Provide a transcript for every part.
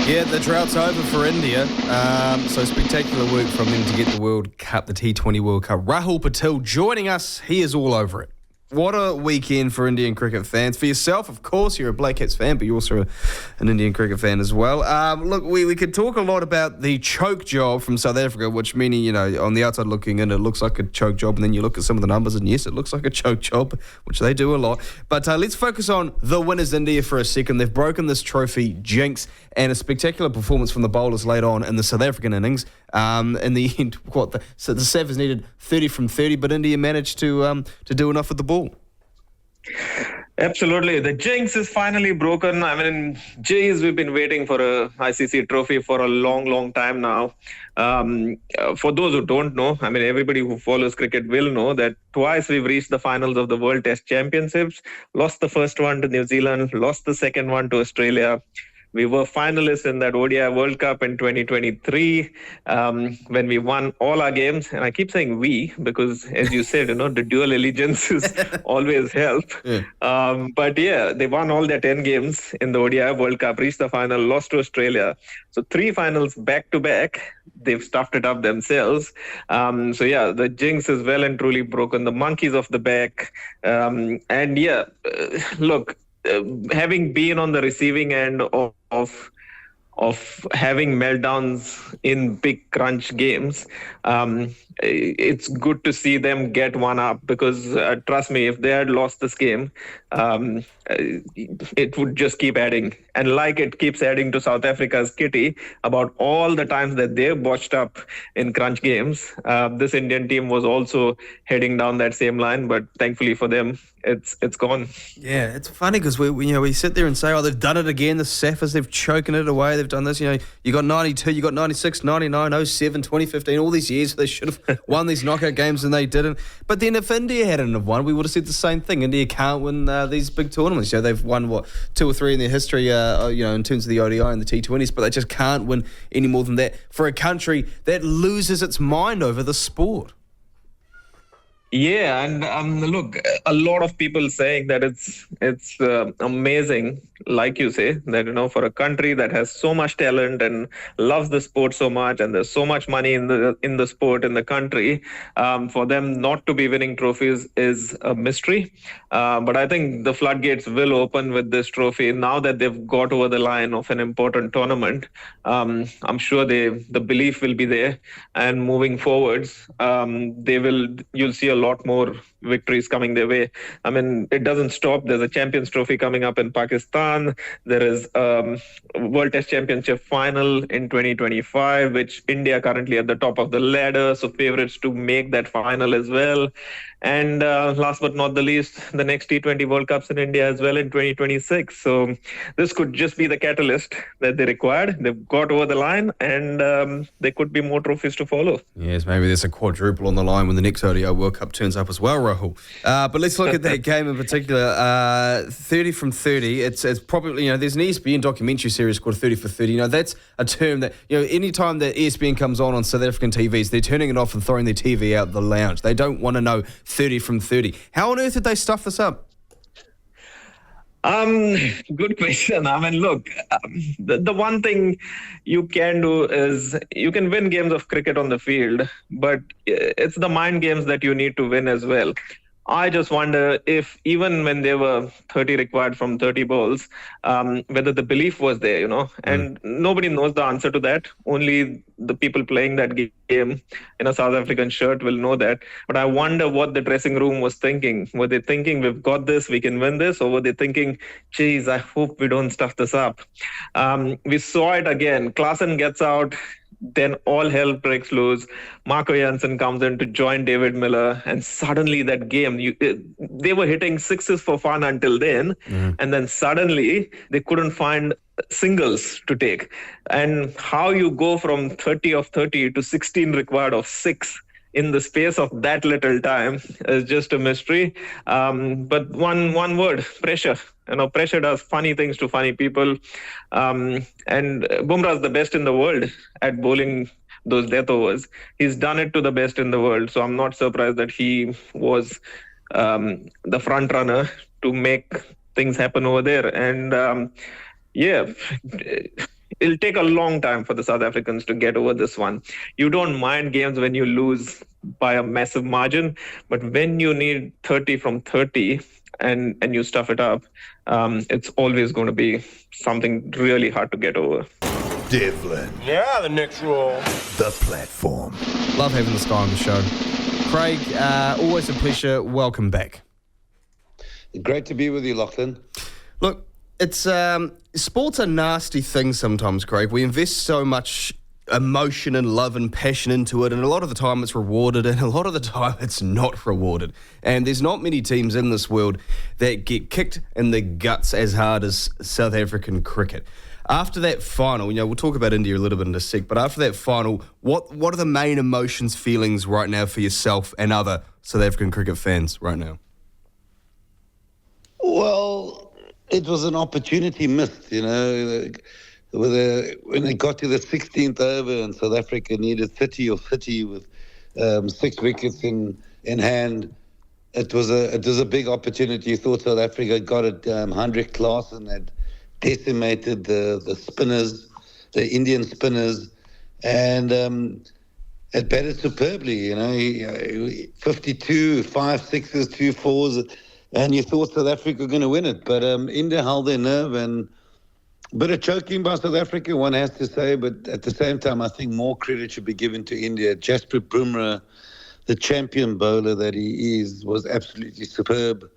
Yeah, the drought's over for India. So spectacular work from them to get the World Cup, the T20 World Cup. Rahul Patil joining us. He is all over it. What a weekend for Indian cricket fans. For yourself, of course, you're a Black Caps fan, but you're also an Indian cricket fan as well. Look, we could talk a lot about the choke job from South Africa, which meaning, you know, on the outside looking in, it looks like a choke job, and then you look at some of the numbers, and yes, it looks like a choke job, which they do a lot. But let's focus on the winners, India, for a second. They've broken this trophy jinx, and a spectacular performance from the bowlers late on in the South African innings. In the end, so the Savs needed 30 from 30, but India managed to do enough with the ball. Absolutely. The jinx is finally broken. I mean, geez, we've been waiting for a ICC trophy for a long, long time now. For those who don't know, I mean, everybody who follows cricket will know that twice we've reached the finals of the World Test Championships, lost the first one to New Zealand, lost the second one to Australia. We were finalists in that ODI World Cup in 2023 when we won all our games. And I keep saying we because, as you said, the dual allegiances always help. Yeah. But yeah, they won all their 10 games in the ODI World Cup, reached the final, lost to Australia. So 3 finals back to back. They've stuffed it up themselves. So yeah, the jinx is well and truly broken. The monkeys off the back. And yeah, look, having been on the receiving end of having meltdowns in big crunch games, it's good to see them get one up because trust me, if they had lost this game, it would just keep adding. And like it keeps adding to South Africa's kitty about all the times that they've botched up in crunch games, this Indian team was also heading down that same line, but thankfully for them, it's gone. Yeah, it's funny because we sit there and say, oh, they've done it again, the Saffers, they've choken it away, they've done this, you got 92, you got 96, 99, 07, 2015, all these years they should have won these knockout games and they didn't. But then if India hadn't have won, we would have said the same thing. India can't win these big tournaments. They've won 2 or 3 in their history, in terms of the ODI and the T20s, but they just can't win any more than that for a country that loses its mind over the sport. Yeah, and look, a lot of people saying that it's amazing, like you say, that for a country that has so much talent and loves the sport so much, and there's so much money in the sport in the country, for them not to be winning trophies is a mystery. But I think the floodgates will open with this trophy now that they've got over the line of an important tournament. I'm sure the belief will be there, and moving forwards, you'll see a lot more victories coming their way. I mean, it doesn't stop. There's a Champions Trophy coming up in Pakistan. There is World Test Championship final in 2025, which India currently at the top of the ladder, so favorites to make that final as well. And last but not the least, the next T20 World Cups in India as well in 2026. So this could just be the catalyst that they required. They've got over the line, and there could be more trophies to follow. Yes, maybe there's a quadruple on the line when the next ODI World Cup turns up as well, Rahul. But let's look at that game in particular. 30 from 30. It's probably, there's an ESPN documentary series called 30 for 30. That's a term that, any time that ESPN comes on South African TVs, they're turning it off and throwing their TV out the lounge. They don't want to know 30 from 30. How on earth did they stuff this up? Good question. I mean, look, the one thing you can do is you can win games of cricket on the field, but it's the mind games that you need to win as well. I just wonder if even when there were 30 required from 30 balls, whether the belief was there, and nobody knows the answer to that. Only the people playing that game in a South African shirt will know that. But I wonder what the dressing room was thinking. Were they thinking, we've got this, we can win this? Or were they thinking, geez, I hope we don't stuff this up? We saw it again. Klaasen gets out. Then all hell breaks loose. Marco Jansen comes in to join David Miller, and suddenly that game, they were hitting sixes for fun until then, and then suddenly they couldn't find singles to take. And how you go from 30 of 30 to 16 required of 6 in the space of that little time is just a mystery. But one word, pressure. Pressure does funny things to funny people. And Bumrah is the best in the world at bowling those death overs. He's done it to the best in the world. So I'm not surprised that he was the front runner to make things happen over there. And it'll take a long time for the South Africans to get over this one. You don't mind games when you lose by a massive margin, but when you need 30 from 30 and you stuff it up, it's always going to be something really hard to get over. Devlin. Yeah, the next rule. The platform. Love having this guy on the show. Craig, always a pleasure. Welcome back. Great to be with you, Lachlan. Look, it's sport's a nasty thing sometimes, Craig. We invest so much emotion and love and passion into it, and a lot of the time it's rewarded, and a lot of the time it's not rewarded. And there's not many teams in this world that get kicked in the guts as hard as South African cricket. After that final, we'll talk about India a little bit in a sec, but after that final, what are the main emotions, feelings right now for yourself and other South African cricket fans right now? Well, it was an opportunity missed, when they got to the 16th over and South Africa needed 30 or 30 with 6 wickets in hand. It was a big opportunity. You thought South Africa got it. Hendrik Klaasen had decimated the spinners, the Indian spinners, and it batted superbly. 52, 5 sixes, 2 fours. And you thought South Africa were going to win it. But India held their nerve, and a bit of choking by South Africa, one has to say. But at the same time, I think more credit should be given to India. Jasprit Bumrah, the champion bowler that he is, was absolutely superb.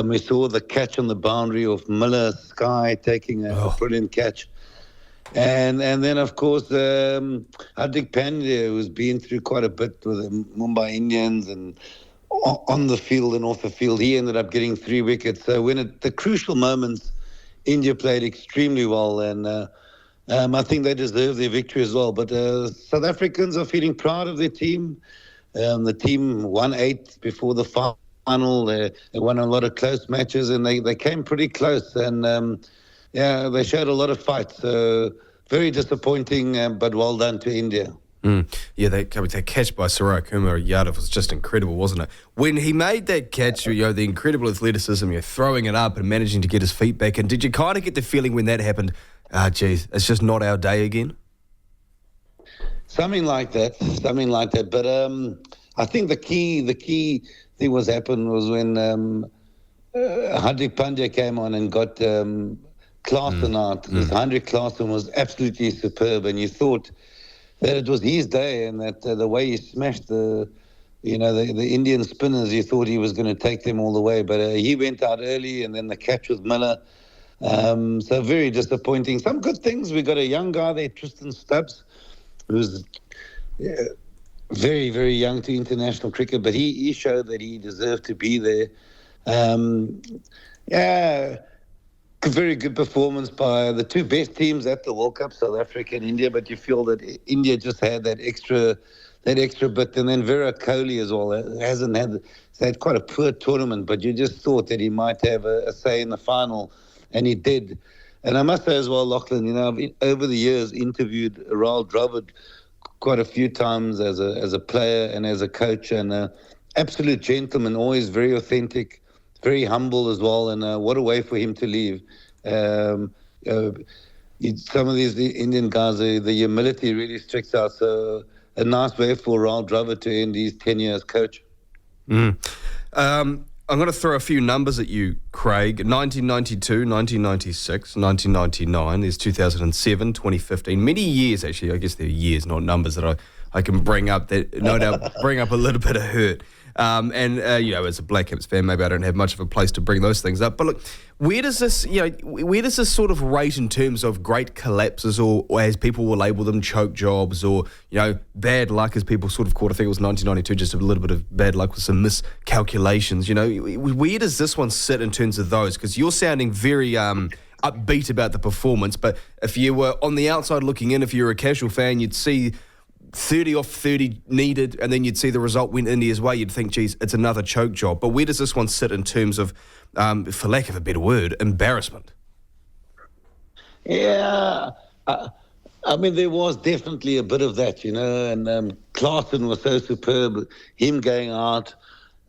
We saw the catch on the boundary of Miller, Sky taking a brilliant catch. And then, of course, Hardik Pandya, who's been through quite a bit with the Mumbai Indians and on the field and off the field, he ended up getting 3 wickets. So when at the crucial moments, India played extremely well, and I think they deserve their victory as well. But South Africans are feeling proud of their team. The team won 8 before the final. They won a lot of close matches, and they came pretty close. And they showed a lot of fight. So very disappointing, but well done to India. Yeah, that catch by Surya Kumar Yadav was just incredible, wasn't it? When he made that catch, the incredible athleticism, throwing it up and managing to get his feet back. And did you kind of get the feeling when that happened, it's just not our day again? Something like that. But I think the key thing was happened was when Hardik Pandya came on and got Klaasen out. Hendrik Klaasen was absolutely superb, and you thought that it was his day, and that the way he smashed the Indian spinners, you thought he was going to take them all the way. But he went out early, and then the catch with Miller. So very disappointing. Some good things. We got a young guy there, Tristan Stubbs, who's very, very young to international cricket, but he showed that he deserved to be there. Very good performance by the 2 best teams at the World Cup, South Africa and India, but you feel that India just had that extra bit. And then Virat Kohli as well they had quite a poor tournament, but you just thought that he might have a say in the final, and he did. And I must say as well, Lachlan, I've over the years interviewed Rahul Dravid quite a few times as a player and as a coach, and absolute gentleman, always very authentic, very humble as well, and what a way for him to leave. Some of these Indian guys, the humility really sticks out. So a nice way for Rahul Dravid to end his 10 years coach. I'm going to throw a few numbers at you, Craig. 1992, 1996, 1999, there's 2007, 2015. Many years, actually. I guess they're years, not numbers, that I can bring up that no doubt bring up a little bit of hurt. As a Black Caps fan, maybe I don't have much of a place to bring those things up. But look, where does this sort of rate in terms of great collapses, or as people will label them, choke jobs, or bad luck, as people sort of called? I think it was 1992, just a little bit of bad luck with some miscalculations. Where does this one sit in terms of those? Because you're sounding very upbeat about the performance, but if you were on the outside looking in, if you were a casual fan, you'd see 30 off 30 needed, and then you'd see the result went India's way. You'd think, geez, it's another choke job. But where does this one sit in terms of, for lack of a better word, embarrassment? Yeah, I mean, there was definitely a bit of that, and Klaasen was so superb, him going out.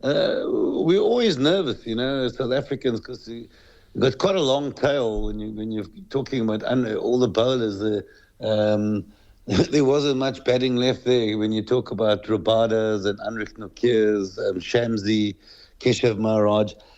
We're always nervous, South Africans, because got quite a long tail when you're talking about all the bowlers. There wasn't much batting left there when you talk about Barbados and Anrich Nokias, Shamsi, Keshav Maharaj.